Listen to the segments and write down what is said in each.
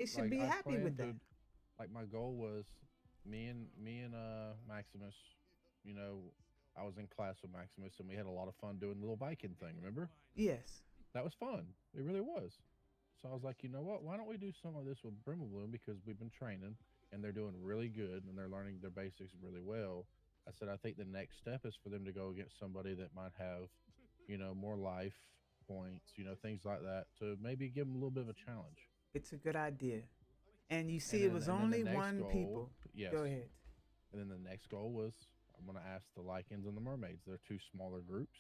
It should Like be I happy with planned that. to, like my goal was, me and Maximus, you know, I was in class with Maximus and we had a lot of fun doing the little Viking thing. Remember? Yes. That was fun. It really was. So I was like, you know what? Why don't we do some of this with Brimble Bloom because we've been training and they're doing really good and they're learning their basics really well. I said I think the next step is for them to go against somebody that might have, more life points, things like that to maybe give them a little bit of a challenge. It's a good idea. And you And see, it then was and then the only next one goal, people. Go yes. ahead. And then the next goal was I'm going to ask the Lycans and the Mermaids. They're two smaller groups,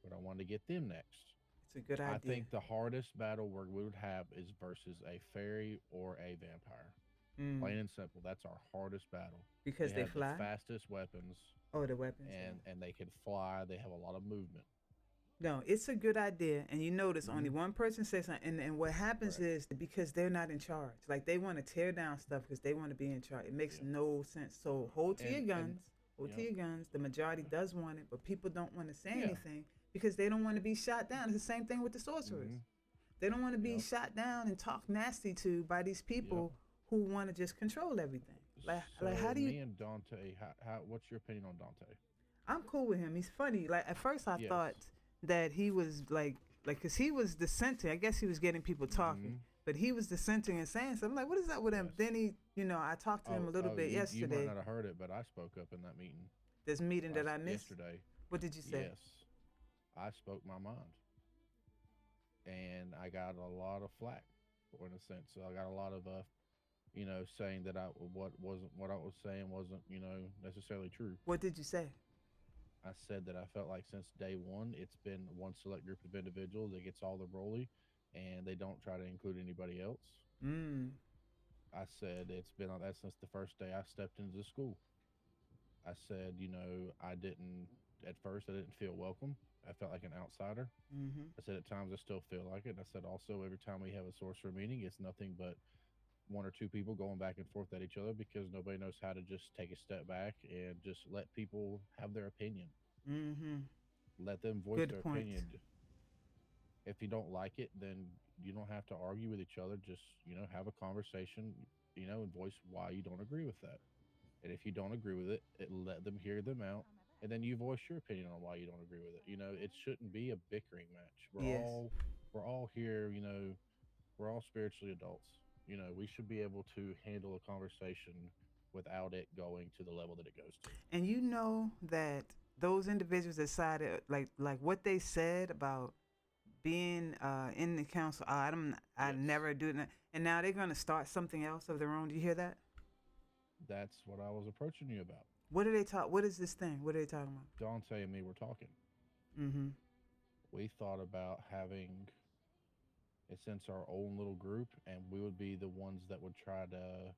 but I wanted to get them next. It's a good I idea. think the hardest battle we would have is versus a fairy or a vampire. Plain Mm. and simple. That's our hardest battle. They Because they have the fly. fastest weapons Oh, the weapons. Yeah. and they can fly. They have a lot of movement. No, it's a good idea. And you notice only Mm-hmm. one person says something. And what happens Correct. is because they're not in charge. Like they want to tear down stuff because they want to be in charge. It makes Yeah. no sense. So hold to your And guns. Hold to yep. your guns. The majority does want it, but people don't want to say Yeah. anything because they don't want to be shot down. It's the same thing with the Mm-hmm. sorcerers. They don't want to be Yep. shot down and talked nasty to by these Yep. people who want to just control everything. Like how So do you? me and Dante, what's your opinion on Dante? I'm cool with him. He's funny. Like at first I Yes. thought that he was like cuz he was the center. I guess he was getting people talking. Mm-hmm. But he was the center and saying something. I'm like, what is up with him? Yes. Then I talked to him a Oh, little oh, bit you might yesterday. not have heard it, but I spoke up in that meeting This meeting that last I missed. yesterday. What did you say? Yes, I spoke my mind, and I got a lot of flack, in a sense. So I got a lot of saying that what I was saying wasn't necessarily true. What did you say? I said that I felt like since day one, it's been one select group of individuals that gets all the roly, and they don't try to include anybody else. Mm. I said it's been on that since the first day I stepped into the school. I said, I didn't at first I didn't feel welcome. I felt like an outsider. Mhm. I said at times I still feel like it. And I said also every time we have a sorcerer meeting, it's nothing but one or two people going back and forth at each other because nobody knows how to just take a step back and just let people have their opinion. Mhm. Let them voice Good their point. opinion. If you don't like it, then you don't have to argue with each other. Just, have a conversation, and voice why you don't agree with that. And if you don't agree with it let them hear them out. And then you voice your opinion on why you don't agree with it. It shouldn't be a bickering match. Yes. We're all here, we're all spiritually adults. We should be able to handle a conversation without it going to the level that it goes to. And you know that those individuals decided like what they said about being in the council. I Yes. never do that. And now they're going to start something else of their own. Do you hear that? That's what I was approaching you about. What do they talk? What is this thing? What are they talking about? Dante and me were talking. Mm-hmm. We thought about having a sense our own little group, and we would be the ones that would try to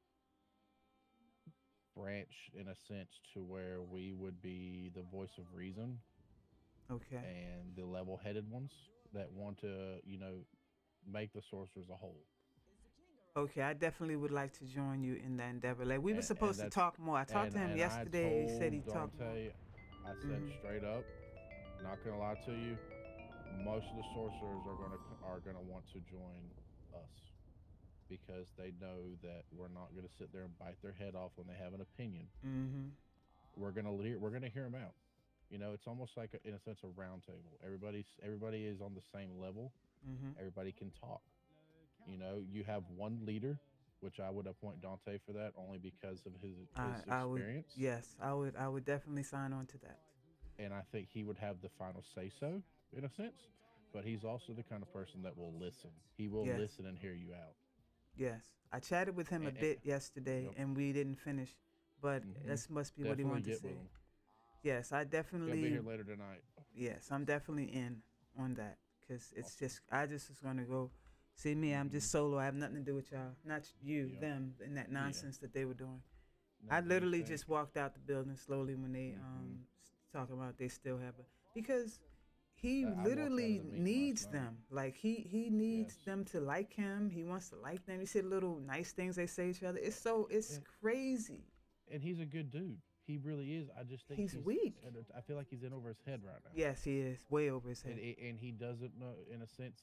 branch in a sense to where we would be the voice of reason Okay. and the level-headed ones that want to, make the sorcerers a whole. Okay. I definitely would like to join you in that endeavor. Like we were And supposed to that's talk more. I talked to him and I yesterday. He said told he'd talk more. Dante, I said Mm-hmm. straight up, not gonna lie to you, most of the sorcerers are gonna want to join us because they know that we're not gonna sit there and bite their head off when they have an opinion. Mm-hmm. We're gonna hear them out. It's almost like in a sense a round table. Everybody is on the same level. Mm-hmm. Everybody can talk. You have one leader, which I would appoint Dante for that only because of his I would. experience, Yes. I would definitely sign on to that. and I think he would have the final say so in a sense. But he's also the kind of person that will listen. He will Yes. listen and hear you out. Yes, I chatted with him a And, bit yesterday, yep. and we didn't finish. But Hmm. this must be what he Definitely wanted to get with say. him. Yes, I He'll be here definitely. later tonight. Yes, I'm definitely in on that because it's Awesome. just I just was gonna go see me. I'm Hmm. just solo. I have nothing to do with y'all. Not you, Yep. them, and that Yeah. nonsense that they were doing. I Now, do you literally just think? walked out the building slowly when they Hmm. talking about they still have it because he I walked out of literally the meeting last needs night. them. Like he needs Yes. them to like him. He wants to like them. You see the little nice things they say to each other. It's And, crazy. and he's a good dude. He really is. I just think He's he's. weak. I feel like he's in over his head right now, Yes, he is way over his and head. he doesn't know. In a sense,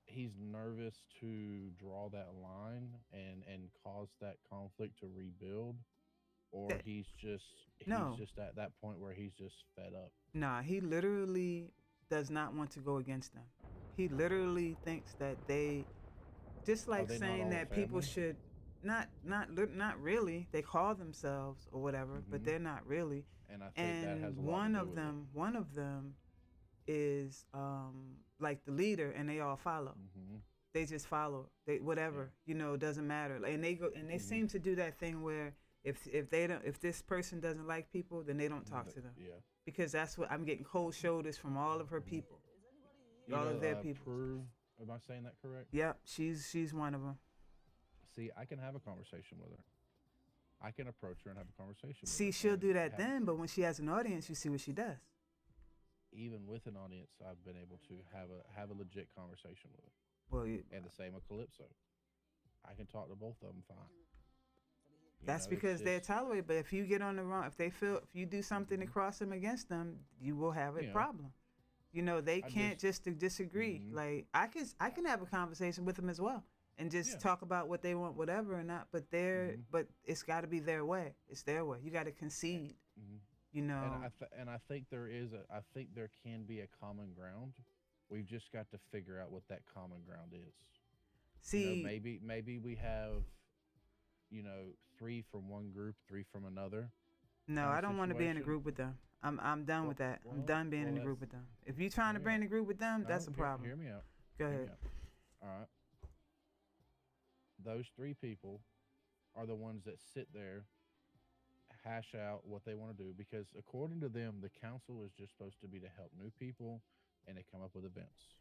he's nervous to draw that line and cause that conflict to rebuild, or That he's no, just at that point where he's just fed up. nah, he literally does not want to go against them. He literally thinks that they just Are like they not saying all a that people family? should not really. They call themselves or whatever, but Hmm. they're not really. And I think that has And a lot to do with it. one of them is like the leader, and they all follow. Hmm. They just follow. They Yeah. whatever, it doesn't matter. And they go and they Hmm. seem to do that thing where if this person doesn't like people, then they don't talk to them, Yeah. because that's what I'm getting cold shoulders from all of her Hmm. people, You all know, of their people. Prue. Am I saying that correct? Yep, she's one of them. See, I can have a conversation with her. I can approach her and have a conversation with See, her, she'll and do that have then, but when she has an audience, you see what she does. even with an audience, I've been able to have a legit conversation with her. Well, And the same with Calypso. I can talk to both of them fine. that's It's because they're just tolerated. But if you get on the wrong, if they feel, if you do something to hmm cross them against them, you will have a you know, problem. They I can't just just to disagree. hmm Like I can have a conversation with them as well, and just yeah. talk about what they want, whatever, or not. But Hmm. but it's got to be their way. It's their way. You got to concede. Hmm. You know. And I think I think there can be a common ground. We've just got to figure out what that common ground is. See, Maybe we have three from one group, three from another no, kind of I don't want to be in a situation. group with them. I'm done with that. I'm done being in a That's group with them. If you're trying hear to me bring out. a group with them, No, that's a problem. hear me out. Go Hear me ahead. out. All right. Those three people are the ones that sit there, hash out what they want to do, because according to them, the council is just supposed to be to help new people and to come up with events.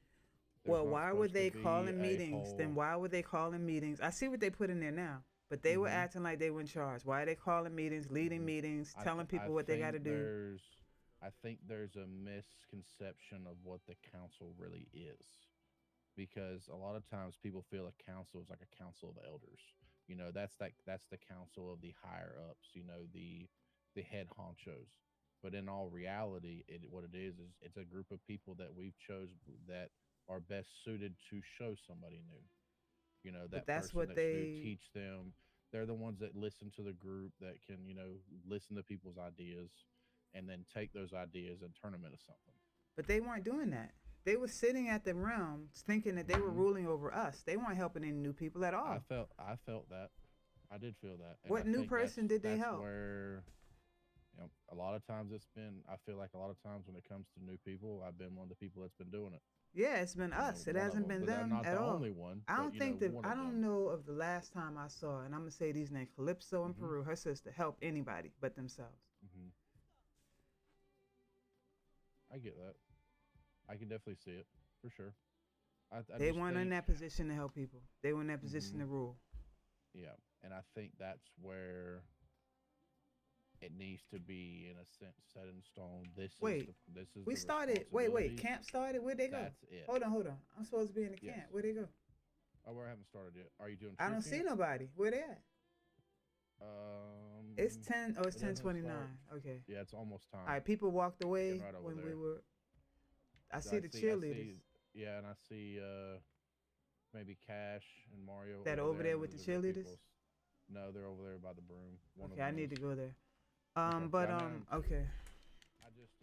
There's Well, not why were supposed to they be calling a meetings? Then whole. why were they calling meetings? I see what they put in there now, but they were Hmm. acting like they were in charge. Why are they calling meetings, leading Hmm. meetings, telling I people what they got think to do? there's a misconception of what the council really is, because a lot of times people feel a council is like a council of elders. That's the council of the higher ups. The head honchos. But in all reality, what it is it's a group of people that we've chose that are best suited to show somebody new. But That that's person what that's new, they. teach them. They're the ones that listen to the group, that can listen to people's ideas, and then take those ideas and turn them into something. But they weren't doing that. They were sitting at the realms thinking that they were Hmm. ruling over us. They weren't helping any new people at all. I felt that. I did feel that, and I What new think person did they that's help? where a lot of times it's been. I feel like a lot of times when it comes to new people, I've been one of the people that's been doing it. Yeah, it's been us. It One of hasn't them, been but I'm them not at the all. only one. I But don't think that one I of don't them. know of the last time I saw, and I'm gonna say these names: Calypso and Hmm. Peru, her sister, help anybody but themselves. Hmm. I get that. I can definitely see it for sure. I They just weren't in think, that position to help people. They were in that position hmm to rule. yeah, and I think that's where it needs to be in a sense set in stone. Wait, This is we the started. Wait. responsibilities. Camp started. Where'd they go? That's it. Hold on. I'm supposed to be in the Yes. camp. Where'd they go? Oh, we haven't started yet. Are you doing I troop don't see camp? nobody. Where they at? It's 10. Oh, it's It ten doesn't twenty start. nine. Okay. Yeah, it's almost All time. right. People walked Getting away right over when we there. were. I So see the I cheerleaders see, yeah, and I see maybe Cash and Mario that over over there, there and with then the there's other cheerleaders. people. No, they're over there by the broom. One of Okay, I them need is. to go there. Okay. But Yeah, I mean, okay. I just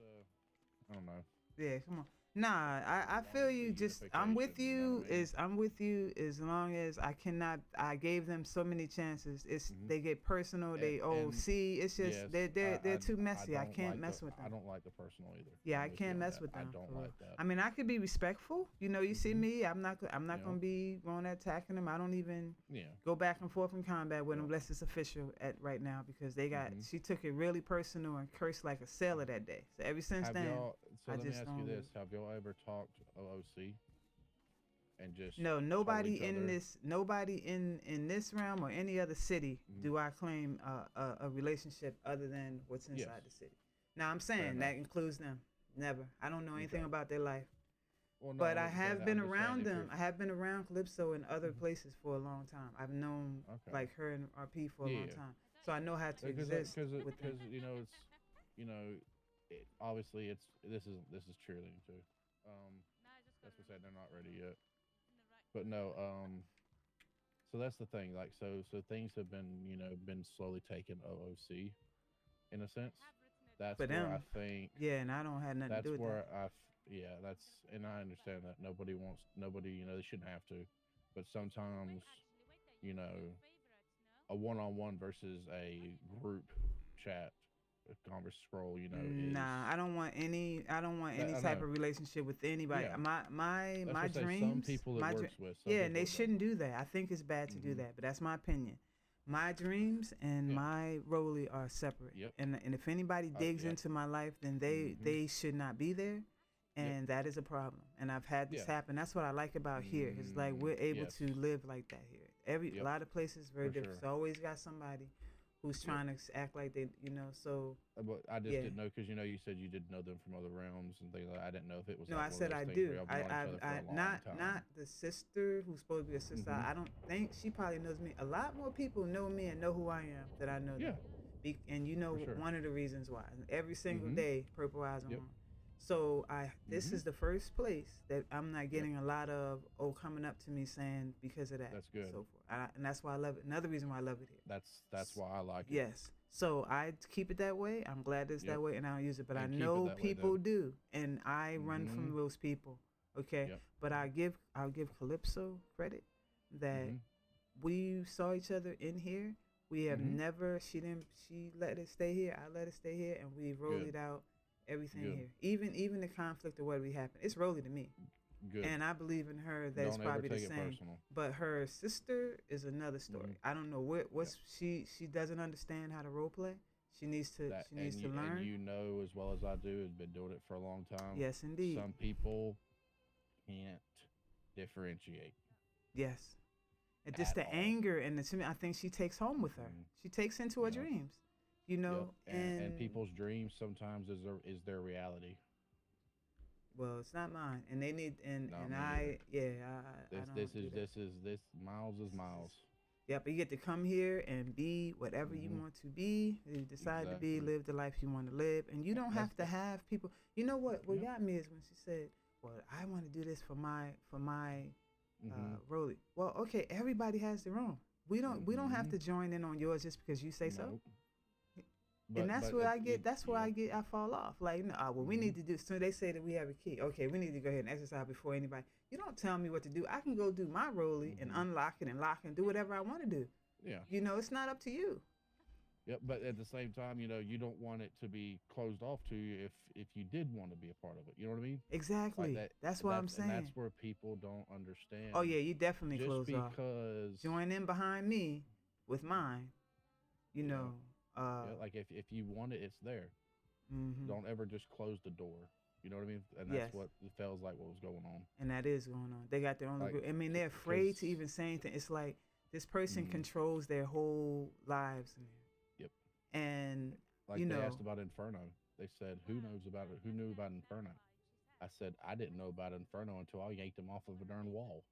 I don't know. Yeah, come on. Nah, I As long feel as you. the Just I'm with unification, you know what I mean? I'm with you as long as I cannot. I gave them so many chances. It's Hmm. they get personal. They And see. It's just yes, they're too I messy. I don't can't like mess with I them. don't like the personal either. Yeah, I'm I with you can't on mess that. with I them don't for real. like that. I mean, I could be respectful. You see Hmm. me. I'm not You gonna know. be going attacking them. I don't even Yeah. go back and forth in combat with Yeah. them unless it's official at right now because they got. Hmm. She took it really personal and cursed like a sailor that day. So ever since Have then, y'all? So I let me just ask you don't. this: have y'all ever talked OOC and just No, told nobody each in other? this realm or any other city Mhm. do I claim a relationship other than what's Yes. inside the city. Now I'm Fair saying enough. that includes them. Never. I don't know anything Okay. about their life, Well, no, I but I wasn't saying have that. been I'm just saying around if them. you're. I have been around Calypso in other Mhm. places for a long time. I've known Okay. like her and RP for a long Yeah. time, so I know how to Because exist with them. it's you know obviously this is cheerleading too. Um, that's what I said they're not ready yet. But no, so that's the thing. Like, so things have been, been slowly taken OOC in a sense. That's For where I them, think yeah, and I don't have nothing to that's do with that. where yeah, that's, and I understand that nobody, they shouldn't have to, but sometimes, you know, a one-on-one versus a group chat, a converse scroll, is Nah, I don't want any. I don't want that any I type know. of relationship with anybody. Yeah, that's My what I say. Some dreams, people it works with, some yeah, and people they it don't. shouldn't do that. I think it's bad to do Hmm. that, but that's my opinion. My dreams and Yeah. my Rolly are separate, Yep. and if anybody digs Yep. into my life, then Hmm. they should not be there, Yep. and that is a problem. And I've had this Yeah. happen. That's what I like about here. It's like we're able Yes. to live like that here. A Yep. lot of places very For different. sure. So I always got somebody who's Yep. trying to act like they, So But I just yeah. didn't know because you said you did know them from other realms and things like that. I didn't know if it was No, like I one of said those I things where do. y'all known each other for a long Not time. the sister who's supposed to be a sister. Hmm. I don't think she probably knows me. A lot more people know me and know who I am than I know them. Yeah, And you know for sure. one of the reasons why. Every single Hmm. day, purple eyes are Yep. on. So this Hmm. is the first place that I'm not Yep. getting a lot of coming up to me saying because of that That's and good. so forth. And that's why I love it. Another reason why I love it here. That's why I like it. Yes. So I keep it that way. I'm glad it's Yep. that way, and I don't use it. But I And keep it know that way people then. do, and I run Hmm. from those people. Okay. Yep. But I'll give Calypso credit that Hmm. we saw each other in here. We have Hmm. never. She let it stay here. I let it stay here, and we rolled Good. it out. Everything Good. here, even the conflict of what we happened, it's rolly to me, Good. and I believe in her that it's Don't ever probably the take it same. personal. But her sister is another Hmm. story. I don't know Yep. what's she doesn't understand how to role play. That She needs to and learn. you know as well as I do, has been doing it for a long time. Yes, indeed. Some people can't differentiate Yes. And just at the all. anger and I think she takes home with her. Hmm. She takes into her Yep. dreams, Yep. And and people's dreams sometimes is their reality. well, it's not mine. And they need Not and me neither. I yeah, I This don't this do is that. this is this miles is miles. Yeah, but you get to come here and be whatever you Hmm. want to be. You decide to be, Exactly. live the life you want to live, and you don't That's have to have people. You know what? What yep. got me is when she said, "Well, I want to do this for my Hmm. Rolly." Well, okay, everybody has their own. We don't have Hmm. to join in on yours just because you say so. Nope. And But that's but where it, I get. it That's where yep. I fall off. Like, no, well, we Hmm. need to do. So they say that we have a key. Okay, we need to go ahead and exercise before anybody. You don't tell me what to do. I can go do my Rolly and Hmm. unlock it and lock it and do whatever I want to do. Yeah. It's not up to you. Yep. But at the same time, you don't want it to be closed off to you if you did want to be a part of it. You know what I mean? Like Exactly. that. That's what I'm That's saying. where people don't Oh understand. yeah, you definitely Just close off. because, Join in behind me with mine. You yeah, know. Uh. yeah. Like if you want it, it's there. Mhm. Don't ever just close the door. You know what I mean? And that's Yes. what it feels like what was going on. And that is going on. They got their own little Like, group. I mean, they're because, afraid to even say anything. It's like this person mm, controls their whole lives in yep. there. And Like you they know. asked about Inferno. They said, "Who knows about it? Who knew about Inferno?" I said, "I didn't know about Inferno until I yanked him off of a darn wall.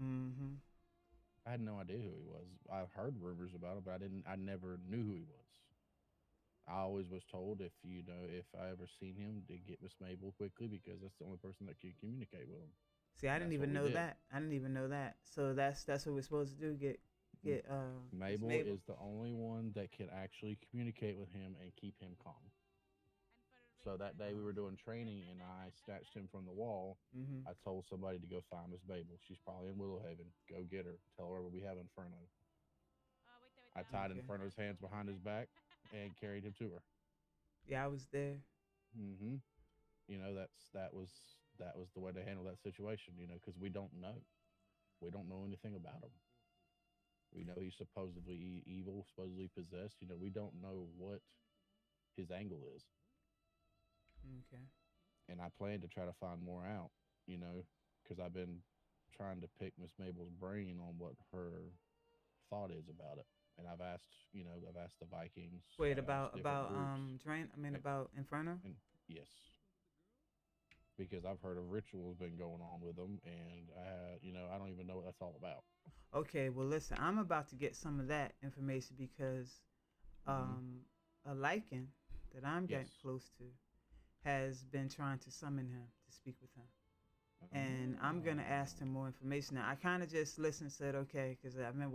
Mhm. I had no idea who he was. I heard rumors about him, but I didn't. I never knew who he was. I always was told if I ever seen him, to get Miss Mabel quickly because that's the only person that can communicate with him, See, I and didn't that's what even we know did. that. I didn't even know that. So that's what we're supposed to do. M- Get Miss Mabel Mabel. is the only one that can actually communicate with him and keep him calm. So that day we were doing training and I snatched him from the wall. Mhm. I told somebody to go find Miss Mabel. She's probably in Willow Haven. Go get her. Tell her we have Inferno. I tied Okay. Inferno's hands behind his back and carried him to her. Yeah, I was there. Hmm. That was the way to handle that situation. Because we don't know. We don't know anything about him. We know he's supposedly evil, supposedly possessed. We don't know what his angle is, Okay. and I plan to try to find more out. You know, because I've been trying to pick Miss Mabel's brain on what her thought is about it, and I've asked the Vikings, Wait, I've asked different about groups, Drain. I mean and, about Inferno. and yes, because I've heard a ritual's been going on with them, and I don't even know what that's all about. Okay. Well, listen. I'm about to get some of that information because Hmm. um a lichen that I'm Yes. getting close to has been trying to summon him to speak with him. and I'm gonna ask him more information. Now, I kind of just listened, and said okay, because I remember what